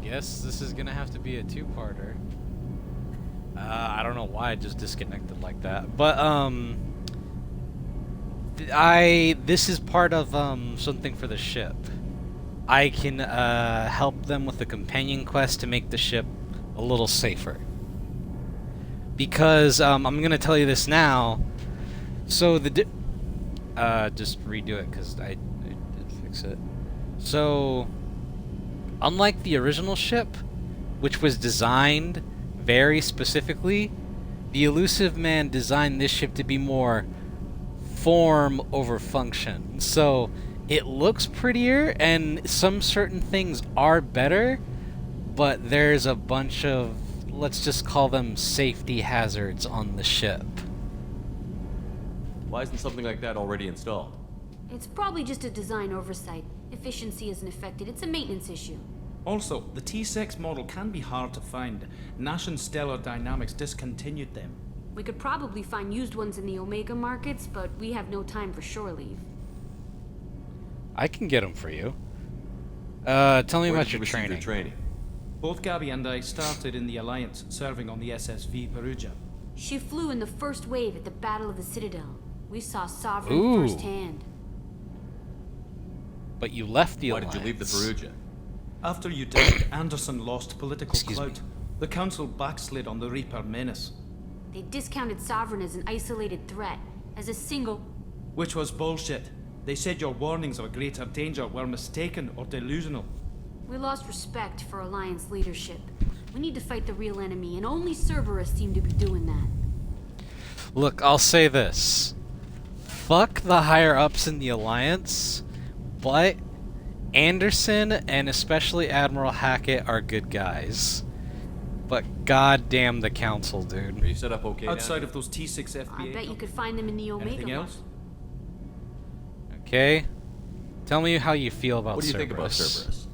guess this is gonna have to be a two-parter. I don't know why I just disconnected like that, but this is part of something for the ship. I can help them with a companion quest to make the ship a little safer. Because I'm gonna tell you this now. So just redo it because I did fix it. So, unlike the original ship, which was designed very specifically, the Elusive Man designed this ship to be more form over function. So it looks prettier and some certain things are better, but there's a bunch of, let's just call them safety hazards on the ship. Why isn't something like that already installed? It's probably just a design oversight. Efficiency isn't affected. It's a maintenance issue. Also, the T6 model can be hard to find. Nash and Stellar Dynamics discontinued them. We could probably find used ones in the Omega markets, but we have no time for shore leave. I can get them for you. Tell me Where about did you your receive training. your training? Both Gabby and I started in the Alliance, serving on the SSV Perugia. She flew in the first wave at the Battle of the Citadel. We saw Sovereign Ooh. firsthand. But you left the Why Alliance. did you leave the Perugia? After you died, Anderson lost political Excuse me. clout. The Council backslid on the Reaper menace, They discounted Sovereign as an isolated threat, as a single... which was bullshit. They said your warnings of greater danger were mistaken or delusional. We lost respect for Alliance leadership. We need to fight the real enemy, and only Cerberus seem to be doing that. Look, I'll say this. Fuck the higher-ups in the Alliance, but Anderson and especially Admiral Hackett are good guys. But goddamn the Council, dude. Are you set up okay down Outside here? of those T6 FBA. I bet you could find them in the Omega Anything market. else? Okay? Tell me how you feel about What do you think about Cerberus. Cerberus?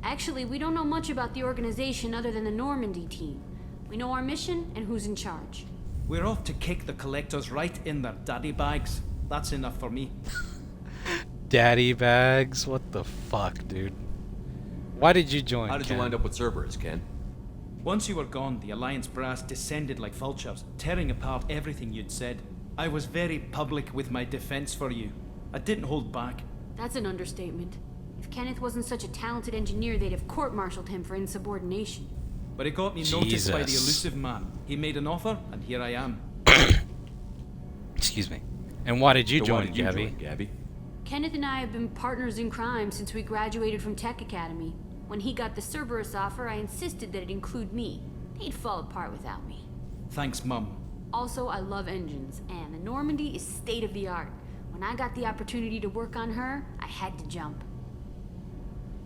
Actually, we don't know much about the organization other than the Normandy team. We know our mission and who's in charge. We're off to kick the collectors right in their daddy bags. That's enough for me. Daddy bags? What the fuck, dude? Why did you join, How did you Ken? wind up with Cerberus, Ken? Once you were gone, the Alliance brass descended like vultures, tearing apart everything you'd said. I was very public with my defense for you. I didn't hold back. That's an understatement. If Kenneth wasn't such a talented engineer, they'd have court-martialed him for insubordination. But it got me noticed by the Jesus. Elusive Man. He made an offer, and here I am. Excuse me. And why did you So why join, did you Gabby? join, Gabby? Kenneth and I have been partners in crime since we graduated from Tech Academy. When he got the Cerberus offer, I insisted that it include me. They'd fall apart without me. Thanks, Mum. Also, I love engines, and the Normandy is state-of-the-art. When I got the opportunity to work on her, I had to jump.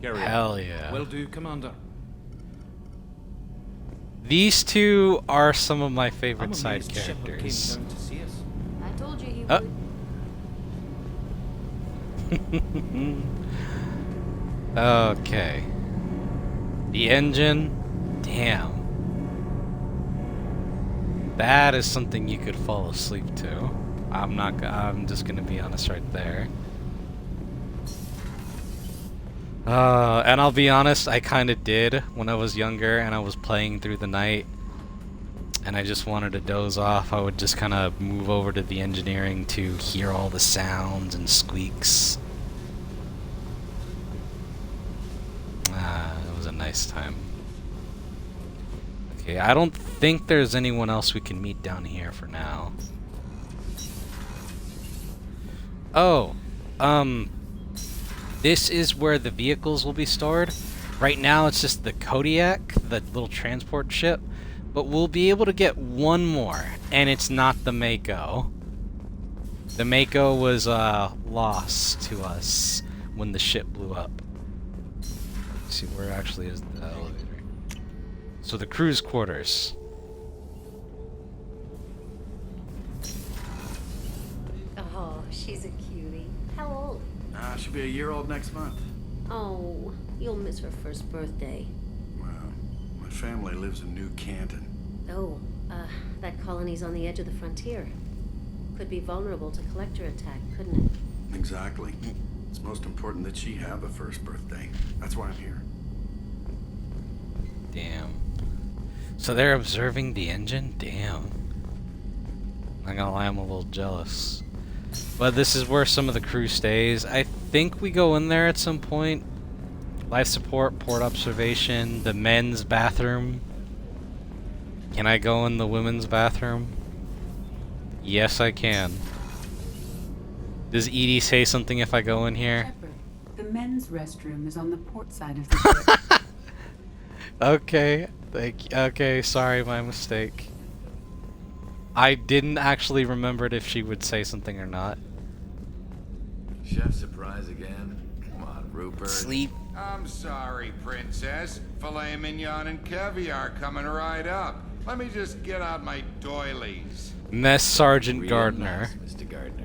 Carry on. Hell yeah. Will do, Commander. These two are some of my I'm favorite side amazed Shepard came characters. down to see us. I told you he Uh. would. Okay. The engine. Damn. That is something you could fall asleep to. I'm just gonna be honest right there. And I'll be honest, I kinda did when I was younger and I was playing through the night and I just wanted to doze off. I would just kinda move over to the engineering to hear all the sounds and squeaks. It was a nice time. Okay, I don't think there's anyone else we can meet down here for now. Oh, this is where the vehicles will be stored. Right now it's just the Kodiak, the little transport ship, but we'll be able to get one more, and it's not the Mako. The Mako was lost to us when the ship blew up. Let's see, where actually is the elevator? So the crew's quarters. Oh, she's a cutie. How old? She'll be a year old next month. Oh, you'll miss her first birthday. Well, my family lives in New Canton. Oh, that colony's on the edge of the frontier. Could be vulnerable to collector attack, couldn't it? Exactly. It's most important that she have a first birthday. That's why I'm here. Damn. So they're observing the engine? Damn. Not gonna lie, I'm a little jealous. But this is where some of the crew stays. I think we go in there at some point. Life support, port observation, the men's bathroom. Can I go in the women's bathroom? Yes, I can. Does Edie say something if I go in here? Shepard, the men's restroom is on the port side of the ship. Okay, okay, sorry, my mistake. I didn't actually remember if she would say something or not. Chef surprise again? Come on, Rupert. Sleep. I'm sorry, Princess. Filet mignon and caviar coming right up. Let me just get out my doilies. Mess Sergeant Real Gardner. nice, Mr. Gardner.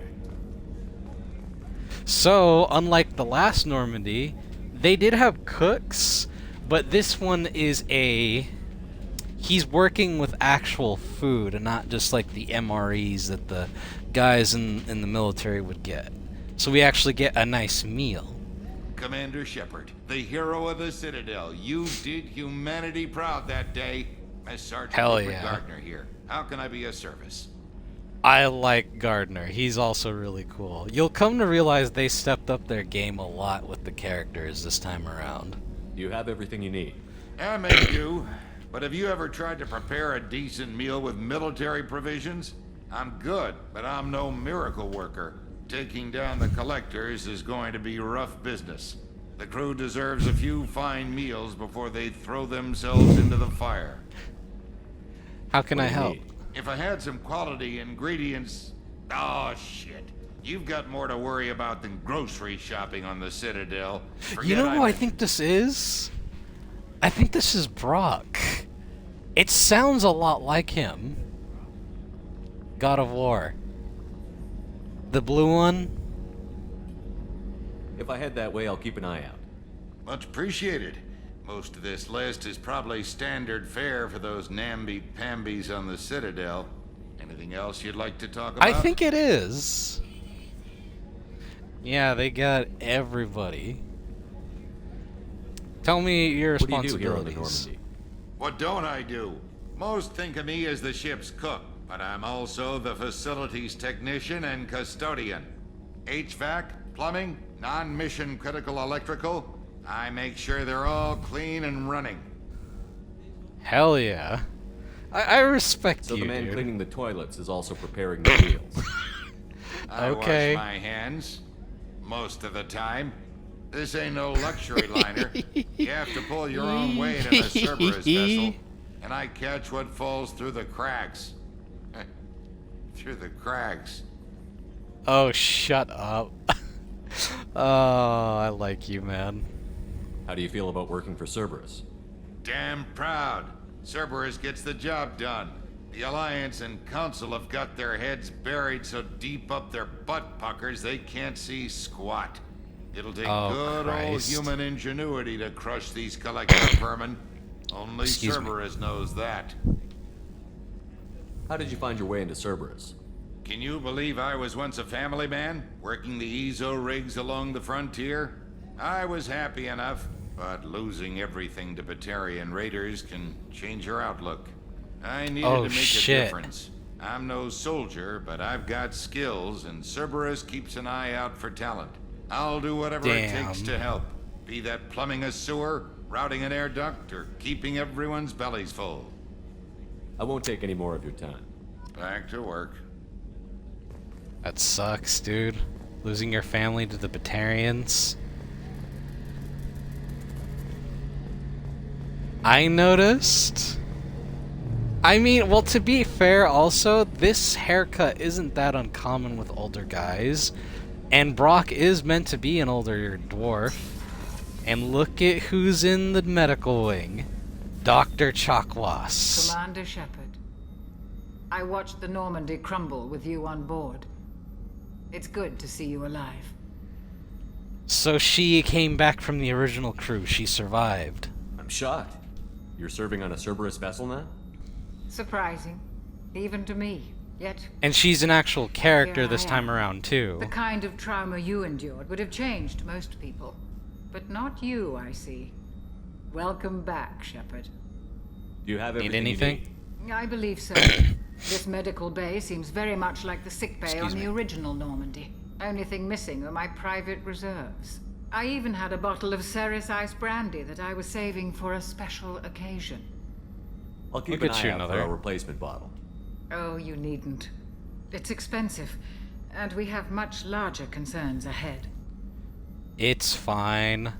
So, unlike the last Normandy, they did have cooks, but this one is he's working with actual food and not just like the MREs that the guys in the military would get. So we actually get a nice meal. Commander Shepard, the hero of the Citadel. You did humanity proud that day. As Sergeant Hell Rupert yeah. Gardner here. How can I be of service? I like Gardner. He's also really cool. You'll come to realize they stepped up their game a lot with the characters this time around. You have everything you need. I may do, but have you ever tried to prepare a decent meal with military provisions? I'm good, but I'm no miracle worker. Taking down the collectors is going to be rough business. The crew deserves a few fine meals before they throw themselves into the fire. How can I help? If I had some quality ingredients... Oh, shit. You've got more to worry about than grocery shopping on the Citadel. You know who I think this is? I think this is Brock. It sounds a lot like him. God of War. The blue one? If I head that way, I'll keep an eye out. Much appreciated. Most of this list is probably standard fare for those namby-pambies on the Citadel. Anything else you'd like to talk about? I think it is. Yeah, they got everybody. Tell me your What do you do here on the responsibilities. Normandy? What don't I do? Most think of me as the ship's cook, but I'm also the facilities technician and custodian. HVAC, plumbing, non-mission critical electrical. I make sure they're all clean and running. Hell yeah. I respect So you, the man dude. cleaning the toilets is also preparing the meals. I Okay. wash my hands most of the time. This ain't no luxury liner. You have to pull your own weight in a Cerberus vessel, and I catch what falls through the cracks. Through the cracks. Oh, shut up. Oh, I like you, man. How do you feel about working for Cerberus? Damn proud. Cerberus gets the job done. The Alliance and Council have got their heads buried so deep up their butt puckers they can't see squat. It'll take Oh, good old Christ. human ingenuity to crush these collective vermin. Only Excuse me. Cerberus knows that. How did you find your way into Cerberus? Can you believe I was once a family man, working the EZO rigs along the frontier? I was happy enough, but losing everything to Batarian raiders can change your outlook. I needed Oh, to make shit. a difference. I'm no soldier, but I've got skills, and Cerberus keeps an eye out for talent. I'll do whatever it takes Damn. to help. Be that plumbing a sewer, routing an air duct, or keeping everyone's bellies full. I won't take any more of your time. Back to work. That sucks, dude. Losing your family to the Batarians. I noticed. I mean, well, to be fair, also, this haircut isn't that uncommon with older guys. And Brock is meant to be an older dwarf. And look at who's in the medical wing. Dr. Chakwas. Commander Shepard, I watched the Normandy crumble with you on board. It's good to see you alive. So she came back from the original crew. She survived. I'm shocked. You're serving on a Cerberus vessel now? Surprising, even to me. Yet, And she's an actual character Here this I time am. around, too. the kind of trauma you endured would have changed most people. But not you, I see. Welcome back, Shepard. Do you have Need everything anything? you need? I believe so. This medical bay seems very much like the sick bay Excuse on me. the original Normandy. Only thing missing were my private reserves. I even had a bottle of Ceres Ice brandy that I was saving for a special occasion. I'll keep We'll an get eye you out another. for a replacement bottle. Oh, you needn't. It's expensive, and we have much larger concerns ahead. It's fine.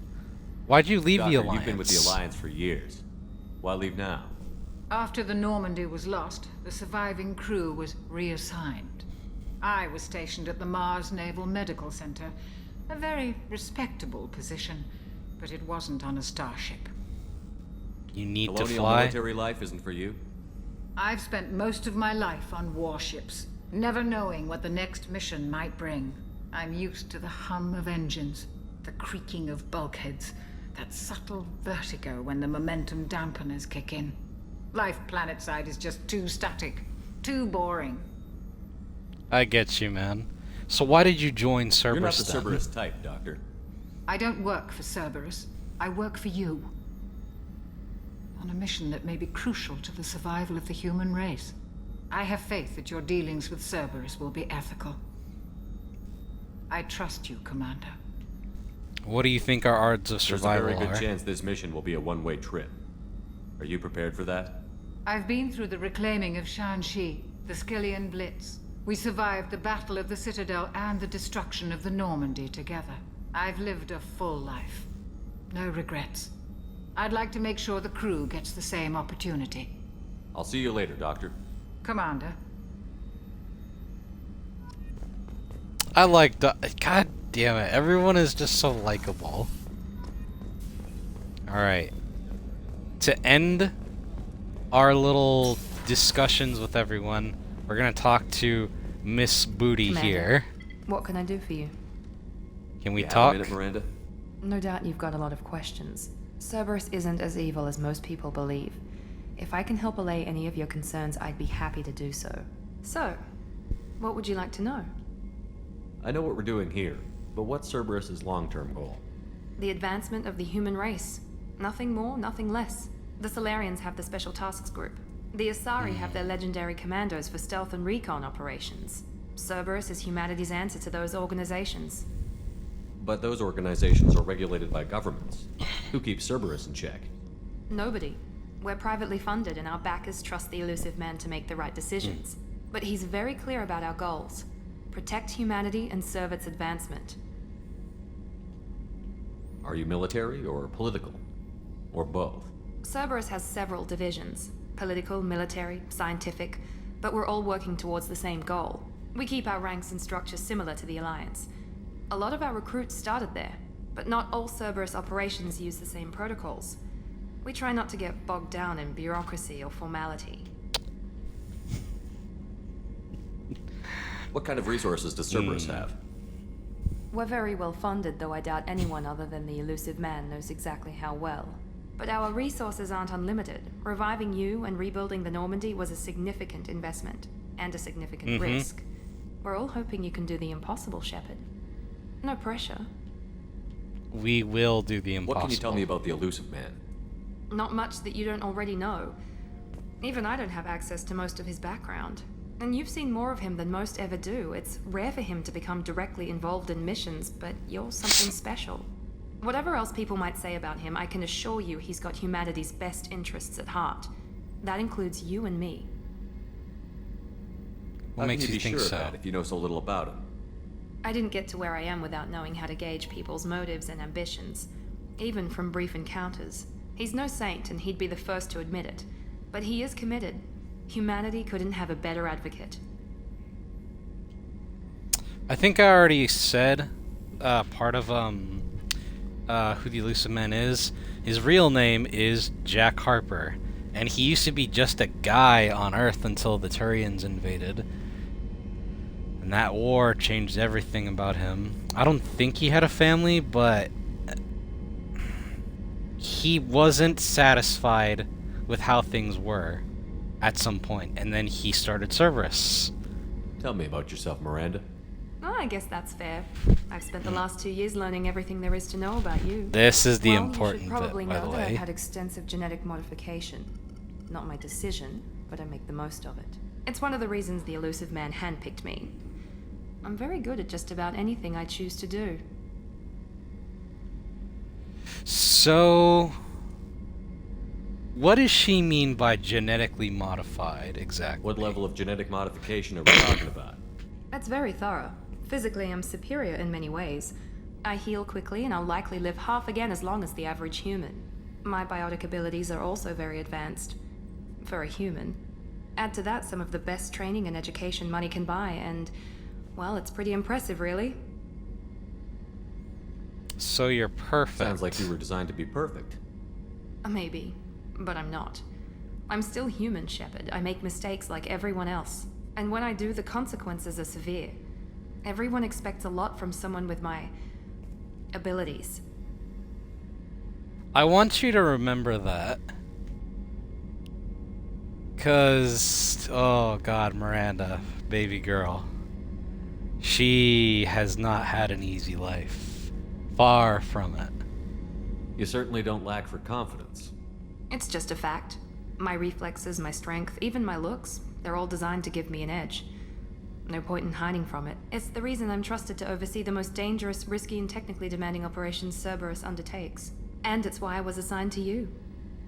Why'd you leave Doctor, the Alliance? you've been with the Alliance for years. Why leave now? After the Normandy was lost, the surviving crew was reassigned. I was stationed at the Mars Naval Medical Center, a very respectable position, but it wasn't on a starship. You need to Colonial fly. military life isn't for you? I've spent most of my life on warships, never knowing what the next mission might bring. I'm used to the hum of engines, the creaking of bulkheads, that subtle vertigo when the momentum dampeners kick in. Life planetside is just too static, too boring. I get you, man. So why did you join Cerberus You're not the then? Cerberus type, Doctor. I don't work for Cerberus. I work for you. On a mission that may be crucial to the survival of the human race. I have faith that your dealings with Cerberus will be ethical. I trust you, Commander. What do you think our odds of There's a survival very good are? chance this mission will be a one-way trip. Are you prepared for that? I've been through the reclaiming of Shanxi, the Skillian Blitz. We survived the Battle of the Citadel and the destruction of the Normandy together. I've lived a full life. No regrets. I'd like to make sure the crew gets the same opportunity. I'll see you later, Doctor. Commander. I like the. God damn it! Everyone is just so likable. All right. To end our little discussions with everyone, we're gonna talk to Miss Booty Commander. here. What can I do for you? Can we You have a talk? minute, Miranda? No doubt you've got a lot of questions. Cerberus isn't as evil as most people believe. If I can help allay any of your concerns, I'd be happy to do so. So, what would you like to know? I know what we're doing here, but what's Cerberus's long-term goal? The advancement of the human race. Nothing more, nothing less. The Solarians have the Special Tasks Group. The Asari have their legendary commandos for stealth and recon operations. Cerberus is humanity's answer to those organizations. But those organizations are regulated by governments. Who keeps Cerberus in check? Nobody. We're privately funded and our backers trust the elusive man to make the right decisions. But he's very clear about our goals. Protect humanity and serve its advancement. Are you military or political? Or both? Cerberus has several divisions. Political, military, scientific, but we're all working towards the same goal. We keep our ranks and structure similar to the Alliance. A lot of our recruits started there, but not all Cerberus operations use the same protocols. We try not to get bogged down in bureaucracy or formality. What kind of resources does Cerberus have? We're very well funded, though I doubt anyone other than the elusive man knows exactly how well. But our resources aren't unlimited. Reviving you and rebuilding the Normandy was a significant investment, and a significant risk. We're all hoping you can do the impossible, Shepard. No pressure. We will do the impossible. What can you tell me about the elusive man? Not much that you don't already know. Even I don't have access to most of his background. And you've seen more of him than most ever do. It's rare for him to become directly involved in missions, but you're something special. Whatever else people might say about him, I can assure you he's got humanity's best interests at heart. That includes you and me. What How makes can you be think sure so? of that if you know so little about him? I didn't get to where I am without knowing how to gauge people's motives and ambitions, even from brief encounters. He's no saint, and he'd be the first to admit it. But he is committed. Humanity couldn't have a better advocate. I think I already said part of who the elusive man is. His real name is Jack Harper, and he used to be just a guy on Earth until the Turians invaded. And that war changed everything about him. I don't think he had a family, but he wasn't satisfied with how things were at some point, and then he started Cerberus. Tell me about yourself, Miranda. Oh, I guess that's fair. I've spent the last 2 years learning everything there is to know about you. This is the Well, important you should probably bit, by know the that I've way. had extensive genetic modification. not my decision, but I make the most of it. It's one of the reasons the Elusive Man handpicked me. I'm very good at just about anything I choose to do. So, what does she mean by genetically modified, exactly? What level of genetic modification are we talking about? That's very thorough. Physically, I'm superior in many ways. I heal quickly, and I'll likely live half again as long as the average human. My biotic abilities are also very advanced. For a human. Add to that some of the best training and education money can buy, and, well, it's pretty impressive, really. So you're perfect. Sounds like you were designed to be perfect. Maybe, but I'm not. I'm still human, Shepard. I make mistakes like everyone else. And when I do, the consequences are severe. Everyone expects a lot from someone with my abilities. I want you to remember that. 'Cause, oh god, Miranda, baby girl. She has not had an easy life. Far from it. You certainly don't lack for confidence. It's just a fact. My reflexes, my strength, even my looks, they're all designed to give me an edge. No point in hiding from it. It's the reason I'm trusted to oversee the most dangerous, risky, and technically demanding operations Cerberus undertakes. And it's why I was assigned to you.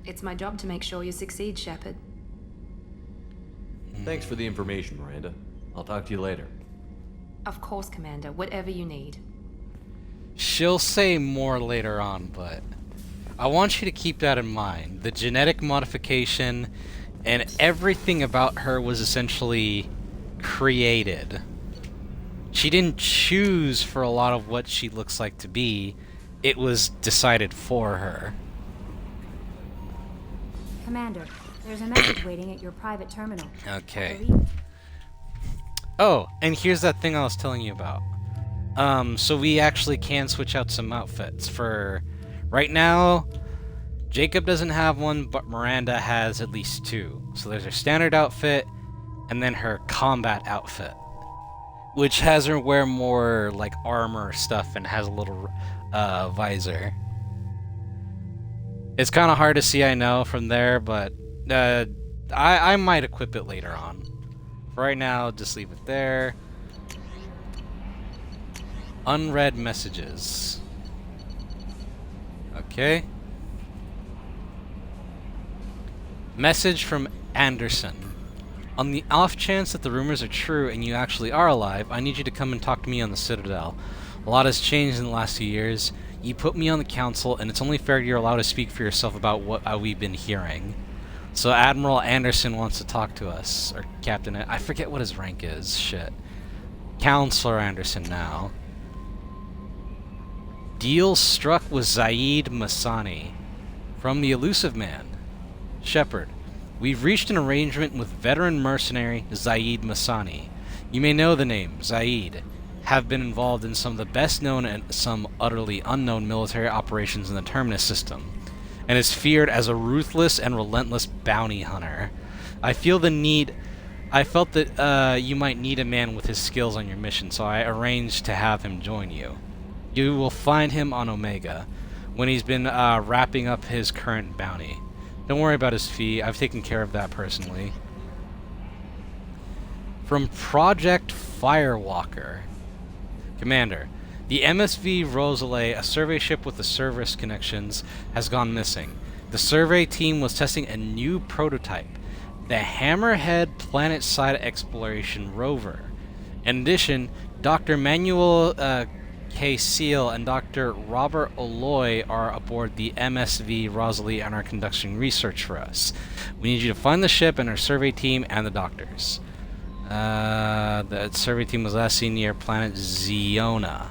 It's my job to make sure you succeed, Shepard. Thanks for the information, Miranda. I'll talk to you later. Of course, Commander. Whatever you need. She'll say more later on, but I want you to keep that in mind. The genetic modification and everything about her was essentially created. She didn't choose for a lot of what she looks like to be. It was decided for her. Commander, there's a message waiting at your private terminal. Okay. Oh, and here's that thing I was telling you about. So we actually can switch out some outfits. For right now, Jacob doesn't have one, but Miranda has at least two. So there's her standard outfit, and then her combat outfit, which has her wear more like armor stuff and has a little visor. It's kind of hard to see, I know, from there, but I might equip it later on. For right now, just leave it there. Unread messages. Okay. Message from Anderson. On the off chance that the rumors are true and you actually are alive, I need you to come and talk to me on the Citadel. A lot has changed in the last few years. You put me on the council, and it's only fair you're allowed to speak for yourself about what we've been hearing. So Admiral Anderson wants to talk to us. Or Captain... I forget what his rank is. Shit. Counselor Anderson now. Deal struck with Zaid Masani. From the Elusive Man. Shepard. We've reached an arrangement with veteran mercenary Zaid Masani. You may know the name, Zaid. Have been involved in some of the best known and some utterly unknown military operations in the Terminus system, and is feared as a ruthless and relentless bounty hunter. I felt that you might need a man with his skills on your mission, so I arranged to have him join you. You will find him on Omega, when he's been wrapping up his current bounty. Don't worry about his fee, I've taken care of that personally. From Project Firewalker. Commander, the MSV Rosalie, a survey ship with the Cerberus connections, has gone missing. The survey team was testing a new prototype, the Hammerhead Planet-Side Exploration Rover. In addition, Dr. Manuel K. Seal and Dr. Robert Oloy are aboard the MSV Rosalie and are conducting research for us. We need you to find the ship and our survey team and the doctors. The survey team was last seen near planet Ziona.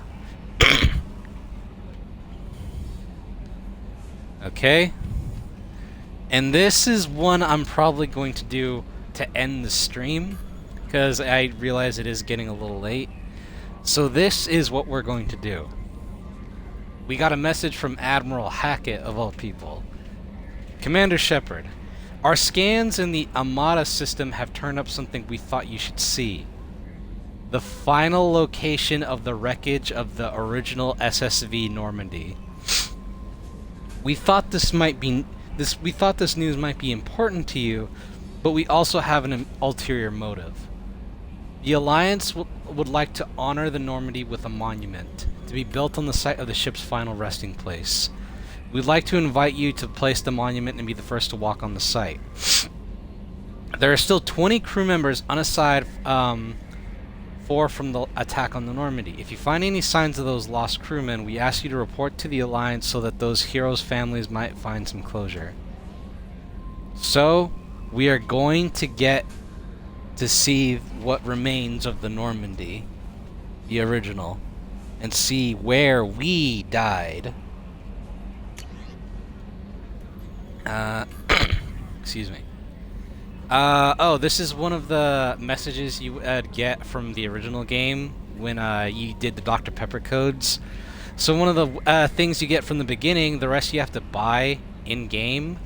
Okay. And this is one I'm probably going to do to end the stream, because I realize it is getting a little late. So this is what we're going to do. We got a message from Admiral Hackett, of all people. Commander Shepard, our scans in the Amada system have turned up something we thought you should see. The final location of the wreckage of the original SSV Normandy. We thought this might we thought this news might be important to you, but we also have an ulterior motive. The Alliance would like to honor the Normandy with a monument, to be built on the site of the ship's final resting place. We'd like to invite you to place the monument and be the first to walk on the site. There are still 20 crew members unaside 4 from the attack on the Normandy. If you find any signs of those lost crewmen, we ask you to report to the Alliance so that those heroes' families might find some closure. So, we are going to get to see what remains of the Normandy, the original, and see where we died. Excuse me. Oh, this is one of the messages you would get from the original game when you did the Dr. Pepper codes. So one of the things you get from the beginning, the rest you have to buy in-game,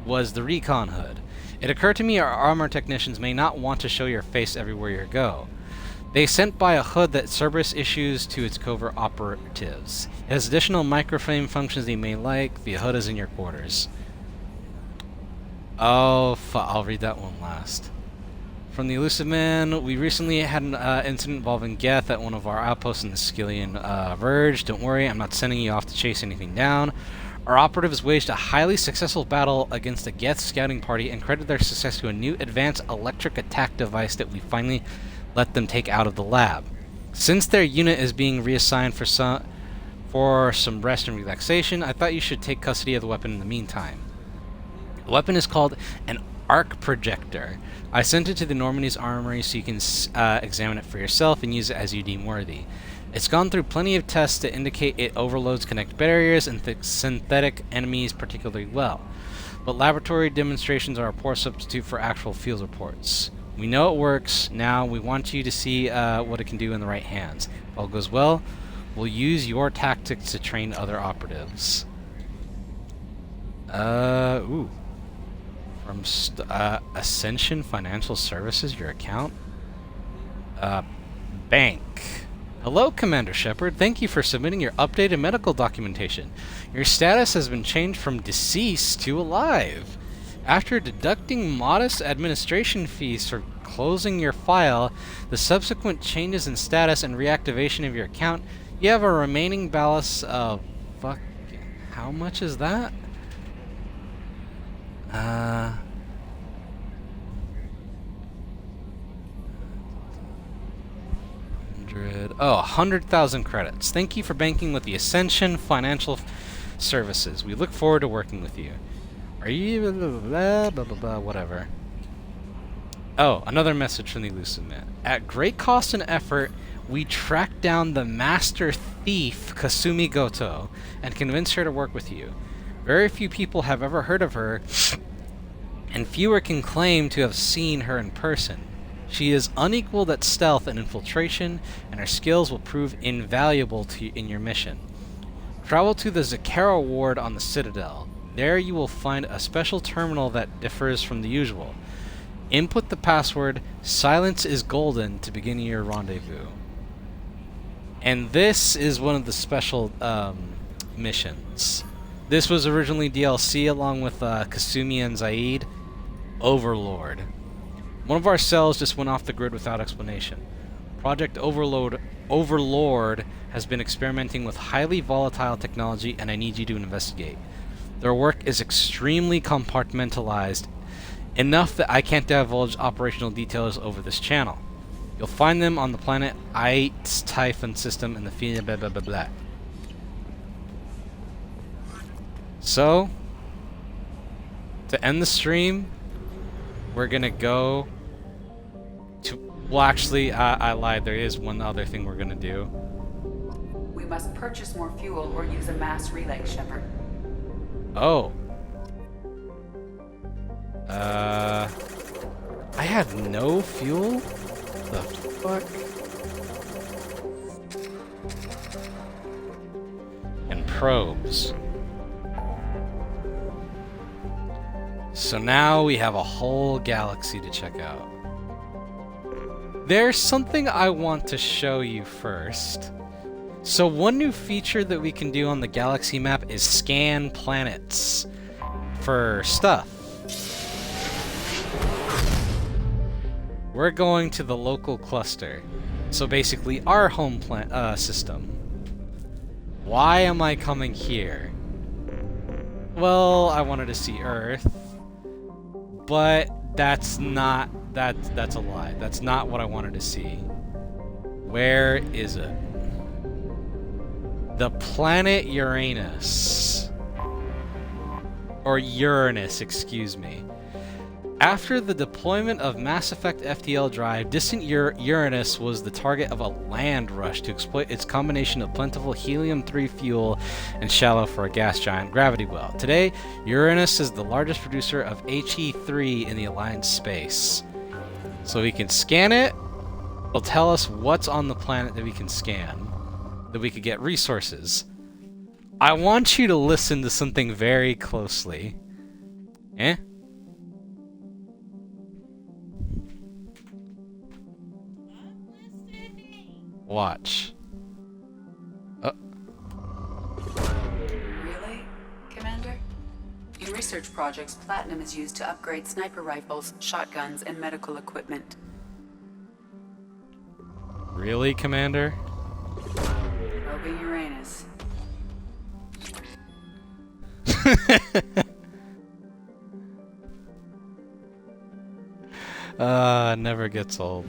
was the recon hood. It occurred to me our armor technicians may not want to show your face everywhere you go. They sent by a hood that Cerberus issues to its covert operatives. It has additional microframe functions they may like. The hood is in your quarters. Oh, I'll read that one last. From the Elusive Man, we recently had an incident involving Geth at one of our outposts in the Skyllian Verge. Don't worry, I'm not sending you off to chase anything down. Our operatives waged a highly successful battle against a Geth scouting party and credited their success to a new advanced electric attack device that we finally let them take out of the lab. Since their unit is being reassigned for some rest and relaxation, I thought you should take custody of the weapon in the meantime. The weapon is called an arc projector. I sent it to the Normandy's armory so you can examine it for yourself and use it as you deem worthy. It's gone through plenty of tests to indicate it overloads connect barriers and synthetic enemies particularly well, but laboratory demonstrations are a poor substitute for actual field reports. We know it works. Now we want you to see what it can do in the right hands. If all goes well, we'll use your tactics to train other operatives. Ooh. From Ascension Financial Services, your account? Bank. Hello, Commander Shepard. Thank you for submitting your updated medical documentation. Your status has been changed from deceased to alive. After deducting modest administration fees for closing your file, the subsequent changes in status and reactivation of your account, you have a remaining balance of... Fuck. How much is that? Oh, 100,000 credits. Thank you for banking with the Ascension Financial Services. We look forward to working with you. Are you... blah, blah, blah, blah, whatever. Oh, another message from the Elusive Man. At great cost and effort, we tracked down the master thief, Kasumi Goto, and convinced her to work with you. Very few people have ever heard of her, and fewer can claim to have seen her in person. She is unequaled at stealth and infiltration, and her skills will prove invaluable to you in your mission. Travel to the Zakara ward on the Citadel. There you will find a special terminal that differs from the usual. Input the password, Silence is Golden, to begin your rendezvous. And this is one of the special missions. This was originally DLC along with Kasumi and Zaid. Overlord. One of our cells just went off the grid without explanation. Project Overlord has been experimenting with highly volatile technology, and I need you to investigate. Their work is extremely compartmentalized, enough that I can't divulge operational details over this channel. You'll find them on the planet Ite's Typhon system in the Fina blah blah blah blah. So, to end the stream, we're gonna go to... Well, actually, I lied. There is one other thing we're gonna do. We must purchase more fuel or use a mass relay, Shepard. Oh. I had no fuel? The fuck? And probes. So now we have a whole galaxy to check out. There's something I want to show you first. So one new feature that we can do on the galaxy map is scan planets. for stuff. We're going to the local cluster. So basically our home system. Why am I coming here? Well, I wanted to see Earth. But that's not... That's a lie. That's not what I wanted to see. Where is it? The planet Uranus. Or Uranus, excuse me. After the deployment of Mass Effect FTL Drive, distant Uranus was the target of a land rush to exploit its combination of plentiful helium-3 fuel and shallow for a gas giant gravity well. Today, Uranus is the largest producer of HE3 in the Alliance space. So we can scan it. It'll tell us what's on the planet that we can scan, that we could get resources. I want you to listen to something very closely. Eh? Watch. Really, Commander? In research projects, platinum is used to upgrade sniper rifles, shotguns, and medical equipment. Really, Commander? Probing Uranus. Never gets old.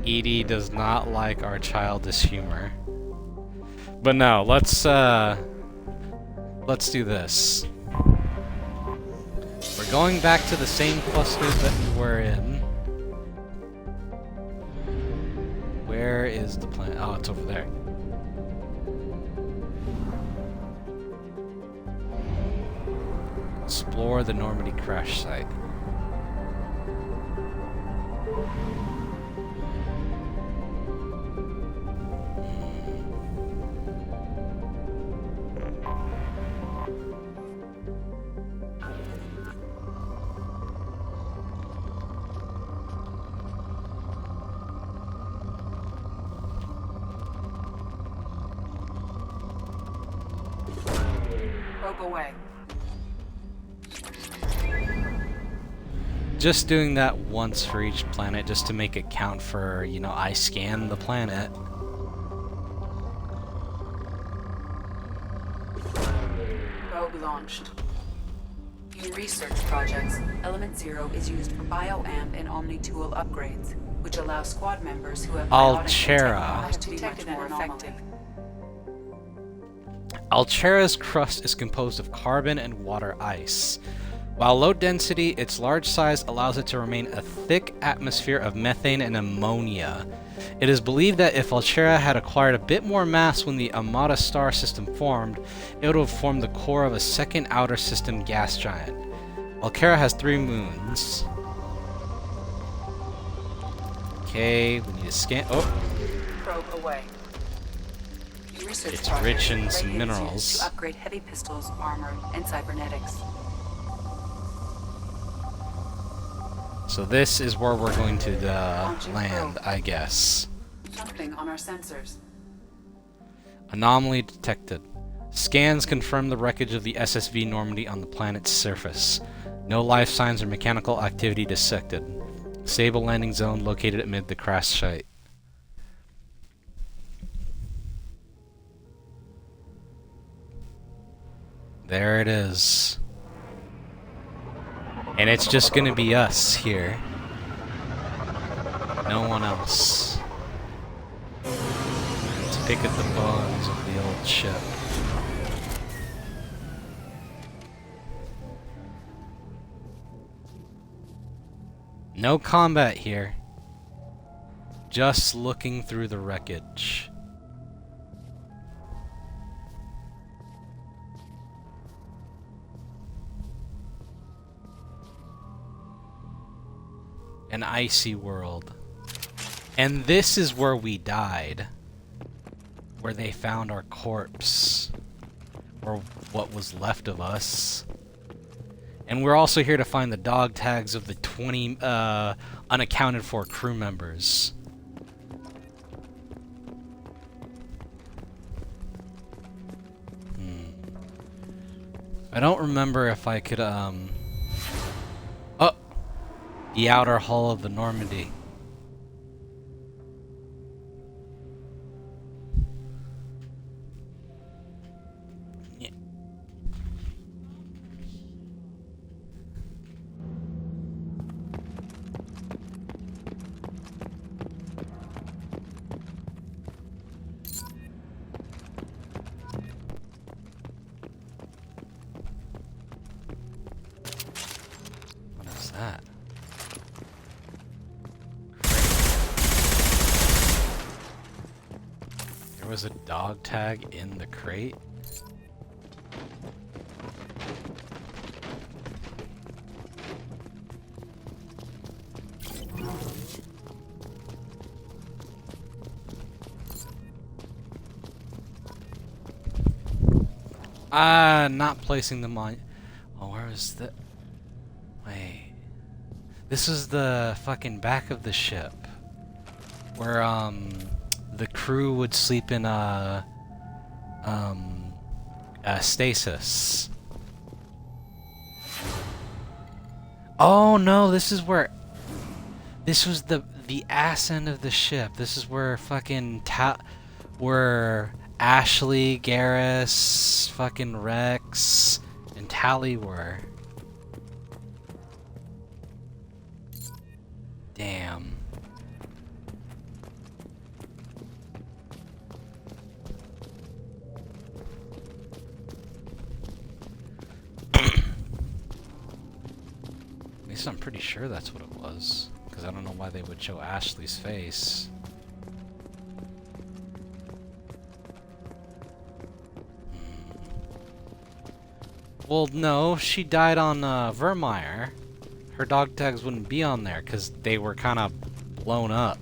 Edie does not like our childish humor. But no, let's do this. We're going back to the same cluster that we were in. Where is the planet? Oh, it's over there. Explore the Normandy crash site. Probe away. Just doing that once for each planet, just to make it count for, you know, I scanned the planet. Probe launched. In research projects, Element Zero is used for BioAmp and Omni-Tool upgrades, which allow squad members who have Altera. to be much more effective. Altera's crust is composed of carbon and water ice. While low density, its large size allows it to remain a thick atmosphere of methane and ammonia. It is believed that if Altera had acquired a bit more mass when the Amata star system formed, it would have formed the core of a second outer system gas giant. Altera has 3 moons. Okay, we need to scan. Oh! Probe away. Research It's rich in some radiance minerals. used to upgrade heavy pistols, armor, and cybernetics. So this is where we're going to land, I guess. Something on our sensors. Anomaly detected. Scans confirm the wreckage of the SSV Normandy on the planet's surface. No life signs or mechanical activity detected. Stable landing zone located amid the crash site. There it is. And it's just gonna be us here. No one else. Let's pick at the bones of the old ship. No combat here. Just looking through the wreckage. An icy world. And this is where we died. Where they found our corpse. Or what was left of us. And we're also here to find the dog tags of the 20 unaccounted for crew members. I don't remember if I could, oh! The outer hull of the Normandy. Yeah. What is that? There was a dog tag in the crate? Not placing them on... Oh, where was the... Wait... This is the fucking back of the ship. Where, the crew would sleep in stasis. Oh no, this is where... This was the ass end of the ship. This is where fucking where Ashley, Garrus, fucking Rex, and Tally were. Damn. At least I'm pretty sure that's what it was, because I don't know why they would show Ashley's face. Well, no, she died on Vermeer. Her dog tags wouldn't be on there because they were kind of blown up.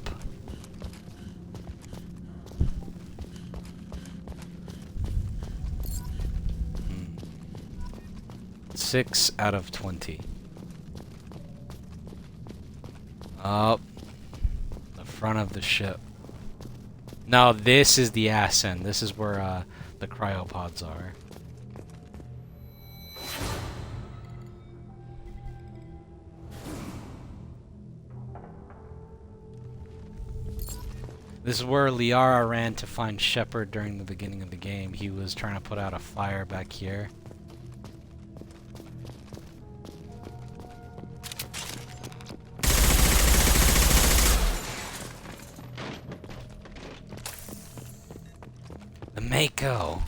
6 out of 20. Up the front of the ship. No, this is the ass end. This is where the cryopods are. This is where Liara ran to find Shepard during the beginning of the game. He was trying to put out a fire back here. The Mako.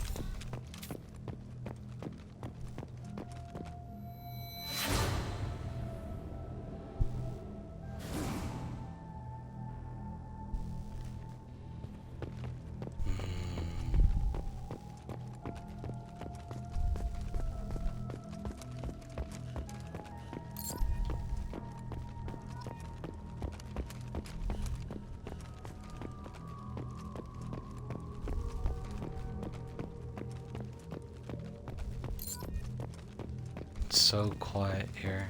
It's so quiet here.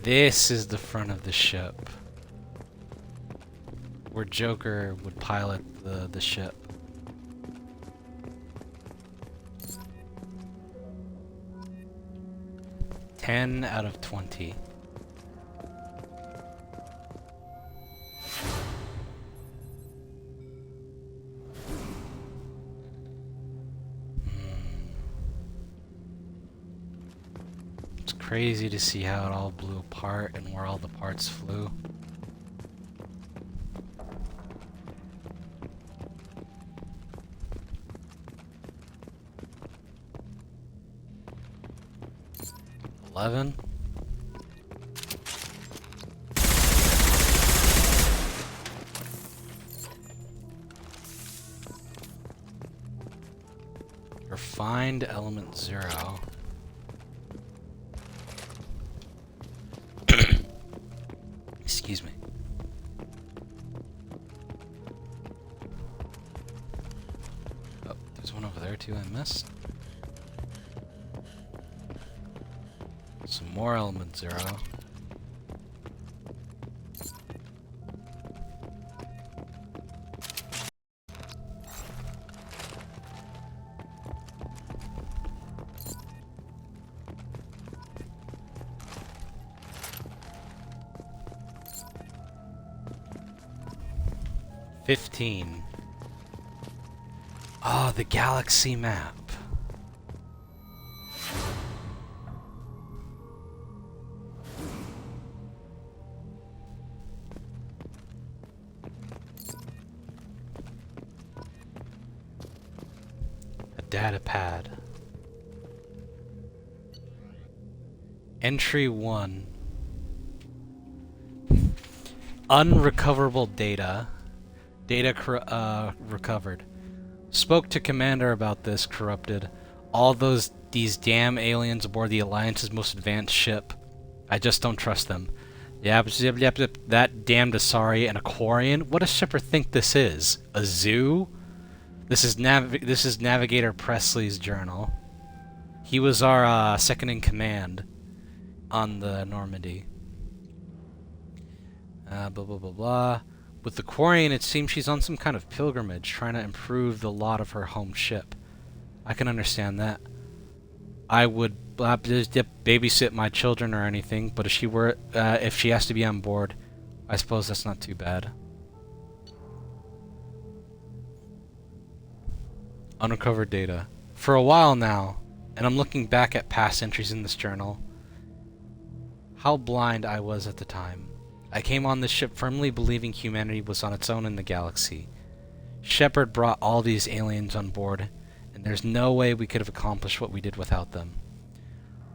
This is the front of the ship, where Joker would pilot the ship. "10 out of 20. It's crazy to see how it all blew apart and where all the parts flew. "11. Refined element 0. Excuse me. Oh, there's one over there too I missed. Some more element 0. 15. Ah, the galaxy map. A data pad. Entry 1. Unrecoverable data. Data recovered. Spoke to Commander about this, corrupted. All these damn aliens aboard the Alliance's most advanced ship. I just don't trust them. Yep, that damned Asari and a Quarian? What does Shepard think this is? A zoo? This is Navigator Presley's journal. He was our second in command on the Normandy. Blah blah blah blah. With the Quarian, it seems she's on some kind of pilgrimage, trying to improve the lot of her home ship. I can understand that. I would just babysit my children or anything, but if she has to be on board, I suppose that's not too bad. Unrecovered data. For a while now, and I'm looking back at past entries in this journal, how blind I was at the time. I came on this ship firmly believing humanity was on its own in the galaxy. Shepard brought all these aliens on board, and there's no way we could have accomplished what we did without them.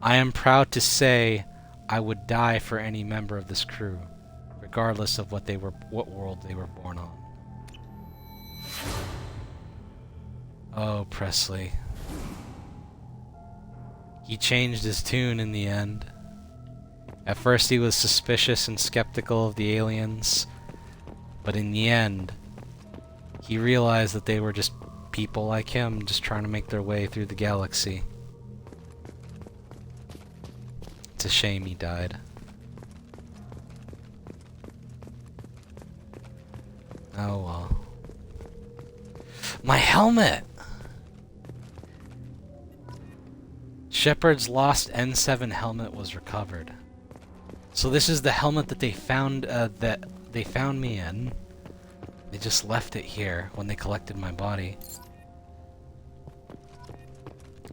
I am proud to say I would die for any member of this crew, regardless of what world they were born on. Oh, Presley. He changed his tune in the end. At first he was suspicious and skeptical of the aliens, but in the end, he realized that they were just people like him, just trying to make their way through the galaxy. It's a shame he died. Oh well. My helmet! Shepard's lost N7 helmet was recovered. So this is the helmet that they found me in. They just left it here when they collected my body.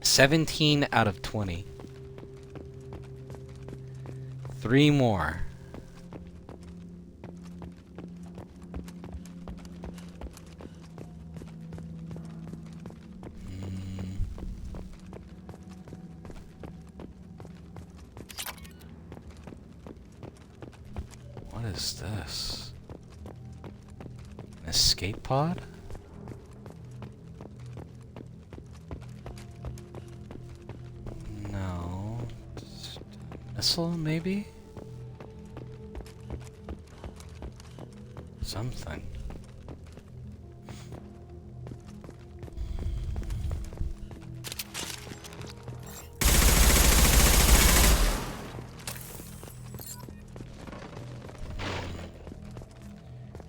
17 out of 20. 3 more. What is this? An escape pod? No. Just a missile, maybe? Something.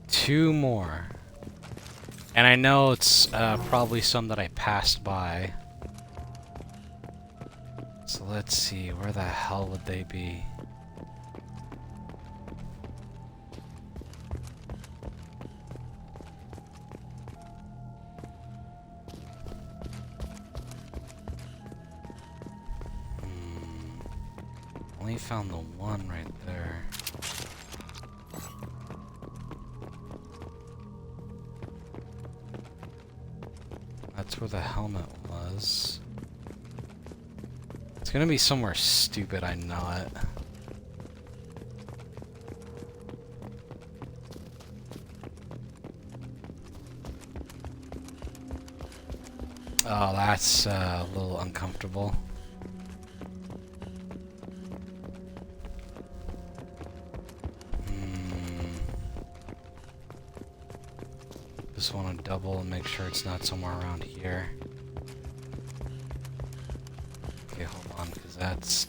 Two more. And I know it's probably some that I passed by. So let's see, where the hell would they be? Only found the one right there. That's where the helmet was. It's gonna be somewhere stupid, I know it. Oh, that's a little uncomfortable. Just want to double and make sure it's not somewhere around here. Okay, hold on, because that's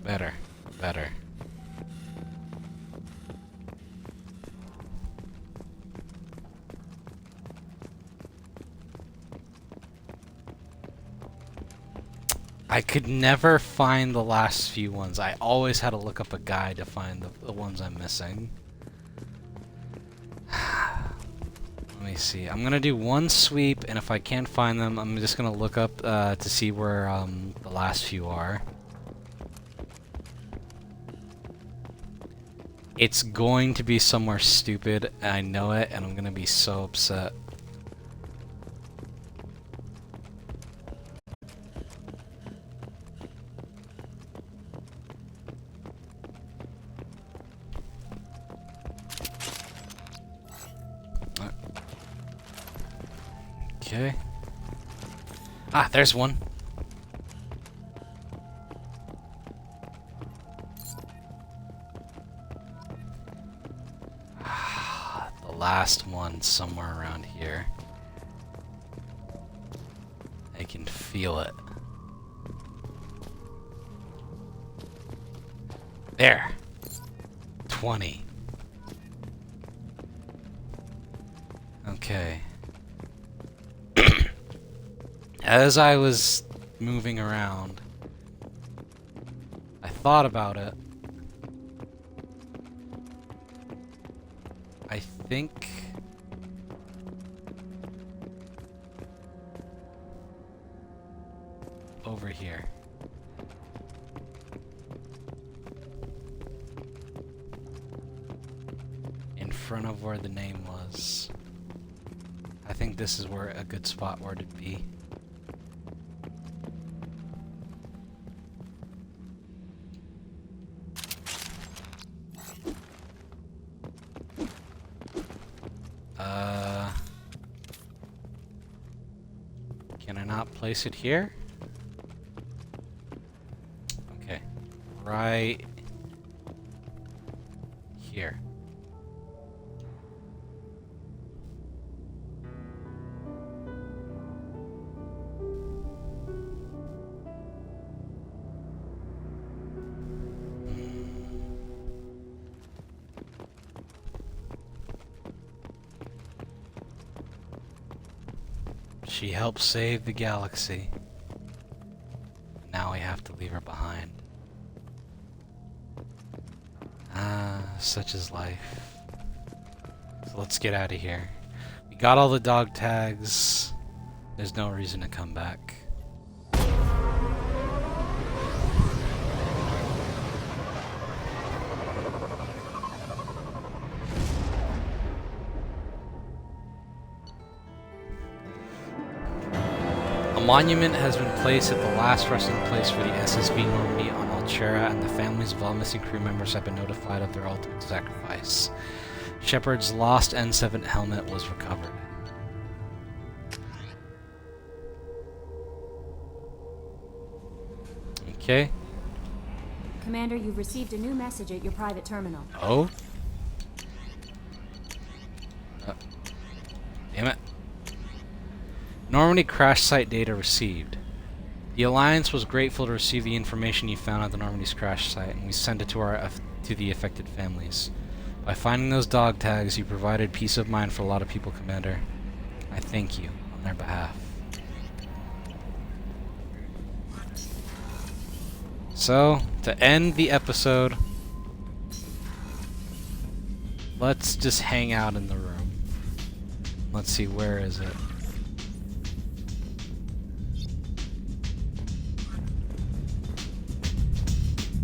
better. I could never find the last few ones. I always had to look up a guide to find the ones I'm missing. Let me see. I'm gonna do one sweep, and if I can't find them, I'm just gonna look up to see where the last few are. It's going to be somewhere stupid, and I know it, and I'm gonna be so upset. Okay. Ah, there's one. The last one somewhere around here. I can feel it. There. 20. Okay. As I was moving around, I thought about it. I think over here. In front of where the name was. I think this is where a good spot where it'd be. Can I not place it here? Okay. Right here. She helped save the galaxy. Now we have to leave her behind. Ah, such is life. So let's get out of here. We got all the dog tags. There's no reason to come back. A monument has been placed at the last resting place for the SSB Normandy on Altera, and the families of all missing crew members have been notified of their ultimate sacrifice. Shepard's lost N7 helmet was recovered. Okay. Commander, you've received a new message at your private terminal. Oh? Damn it. Normandy crash site data received. The Alliance was grateful to receive the information you found at the Normandy's crash site, and we sent it to the affected families. By finding those dog tags, you provided peace of mind for a lot of people, Commander. I thank you on their behalf. So, to end the episode, let's just hang out in the room. Let's see, where is it?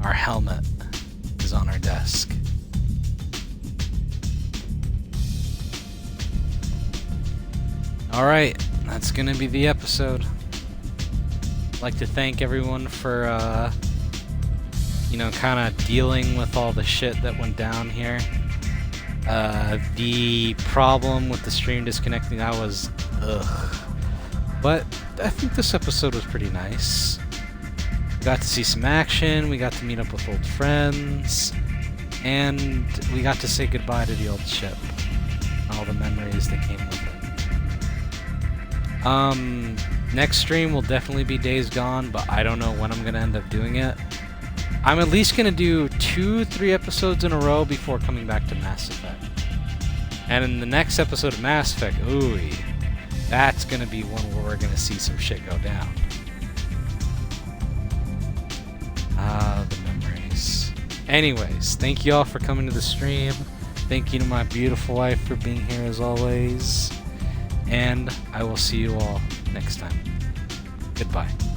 Our helmet is on our desk. Alright, that's gonna be the episode. I'd like to thank everyone for, you know, kind of dealing with all the shit that went down here. The problem with the stream disconnecting, that was, ugh. But I think this episode was pretty nice. We got to see some action, we got to meet up with old friends, and we got to say goodbye to the old ship. All the memories that came with it. Next stream will definitely be Days Gone, but I don't know when I'm going to end up doing it. I'm at least going to do 2-3 episodes in a row before coming back to Mass Effect. And in the next episode of Mass Effect, ooh, that's going to be one where we're going to see some shit go down. Ah, the memories. Anyways, thank you all for coming to the stream. Thank you to my beautiful wife for being here as always. and I will see you all next time. Goodbye.